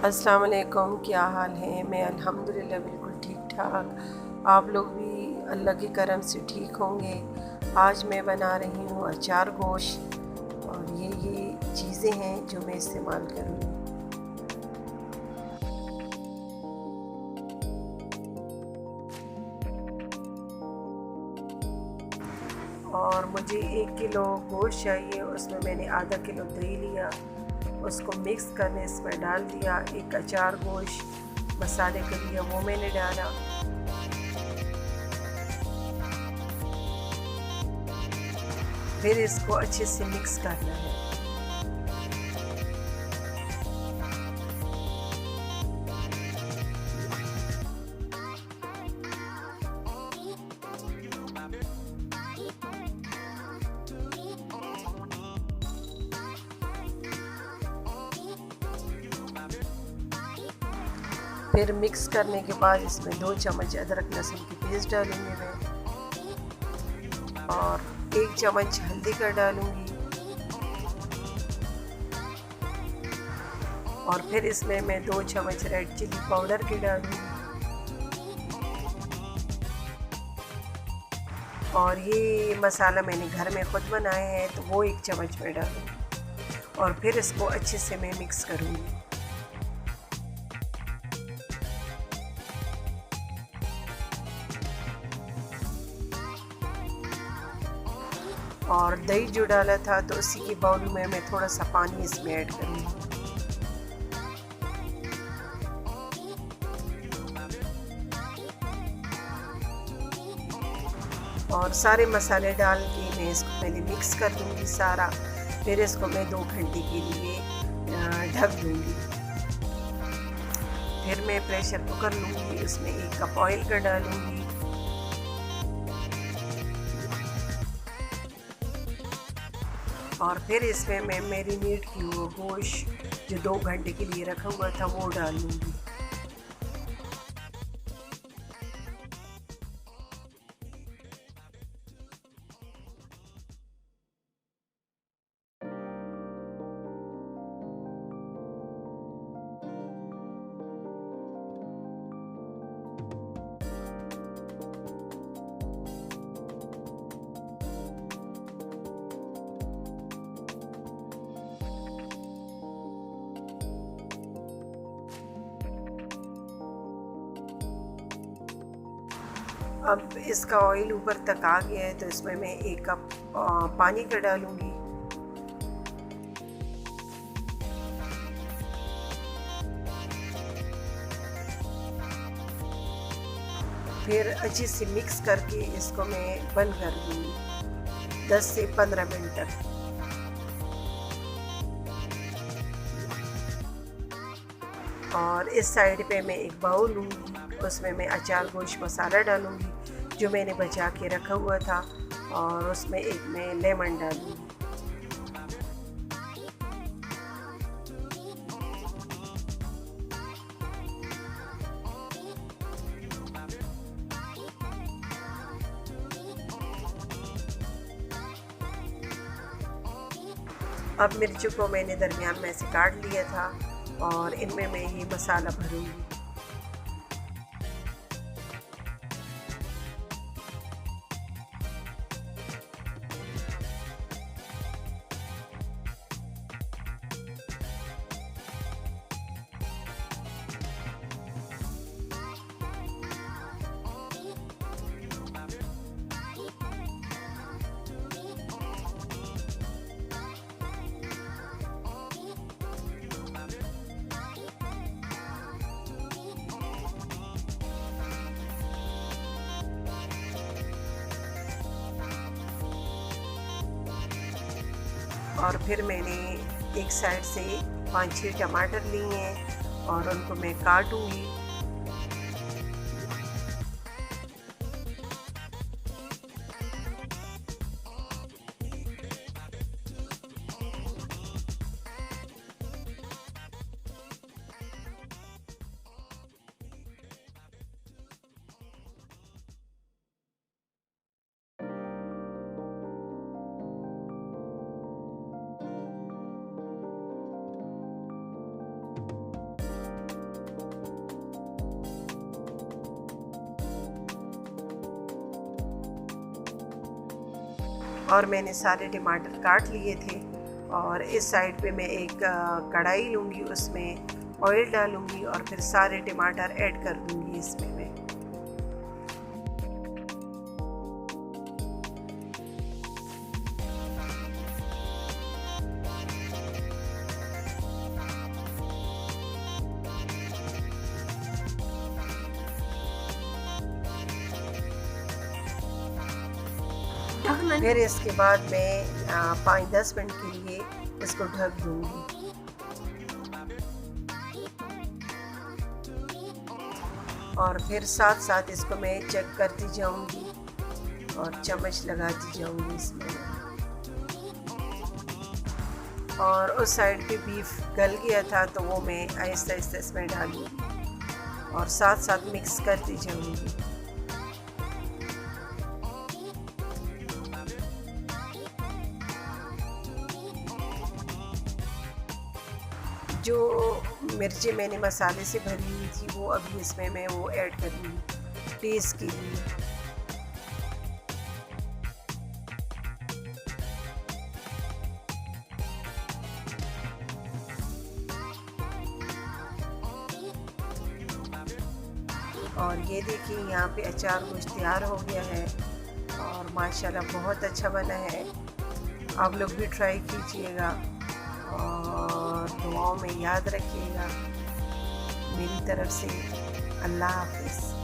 अस्सलाम वालेकुम, क्या हाल है। मैं अल्हम्दुलिल्लाह बिल्कुल ठीक ठाक। आप लोग भी अल्लाह के करम से ठीक होंगे। आज मैं बना रही हूँ अचार गोश्त और ये चीज़ें हैं जो मैं इस्तेमाल करूँगी। और मुझे 1 किलो गोश्त चाहिए। उसमें मैंने आधा किलो दही लिया, उसको मिक्स करने इसमें डाल दिया। एक अचार गोश्त मसाले के लिए वो मैंने डाला। फिर इसको अच्छे से मिक्स करना है। फिर मिक्स करने के बाद इसमें 2 चम्मच अदरक लहसुन की पेस्ट डालूँगी मैं और 1 चम्मच हल्दी का डालूँगी। और फिर इसमें मैं 2 चम्मच रेड चिली पाउडर की डालूँगी। और ये मसाला मैंने घर में ख़ुद बनाया है तो वो 1 चम्मच में डालूँगी और फिर इसको अच्छे से मैं मिक्स करूँगी। और दही जो डाला था तो उसी की बाउल में मैं थोड़ा सा पानी इसमें ऐड करूँगी। और सारे मसाले डाल के मैं इसको पहले मिक्स कर दूँगी सारा। फिर इसको मैं 2 घंटे के लिए ढक दूँगी। फिर मैं प्रेशर कुकर लूँगी, उसमें 1 कप ऑयल का डालूँगी। और फिर इसमें मैं मैरिनेट की हुआ गोश्त जो 2 घंटे के लिए रखा हुआ था वो डालूँगी। अब इसका ऑयल ऊपर तक आ गया है तो इसमें मैं 1 कप पानी का डालूँगी। फिर अच्छे से मिक्स करके इसको मैं बंद कर दूँगी 10 से 15 मिनट तक। और इस साइड पे मैं एक बाउल लूँगी, उसमें मैं अचार गोश्त मसाला डालूँगी जो मैंने बचा के रखा हुआ था और उसमें एक मैं लेमन डालूँगी। अब मिर्चों को मैंने दरमियान में से काट लिया था और इनमें मैं ये मसाला भरूँगी। और फिर मैंने एक साइड से 5-6 टमाटर लिए हैं और उनको मैं काटूँगी। और मैंने सारे टमाटर काट लिए थे। और इस साइड पे मैं एक कढ़ाई लूँगी, उसमें ऑयल डालूँगी और फिर सारे टमाटर ऐड कर दूँगी इसमें मैं। फिर इसके बाद मैं 5-10 मिनट के लिए इसको ढक दूँगी। और फिर साथ साथ इसको मैं चेक करती जाऊँगी और चम्मच लगाती जाऊँगी इसमें। और उस साइड पे बीफ गल गया था तो वो मैं आहिस्ता आहिस्ता इसमें डालूँगी और साथ साथ मिक्स करती जाऊँगी। जो मिर्ची मैंने मसाले से भरी हुई थी वो अभी इसमें मैं वो ऐड करूँगी टेस्ट के लिए। और ये देखिए यहाँ पे अचार गोश्त तैयार हो गया है और माशाल्लाह बहुत अच्छा बना है। आप लोग भी ट्राई कीजिएगा और दुआओं में याद रखिएगा। मेरी तरफ से अल्लाह हाफ़िज़।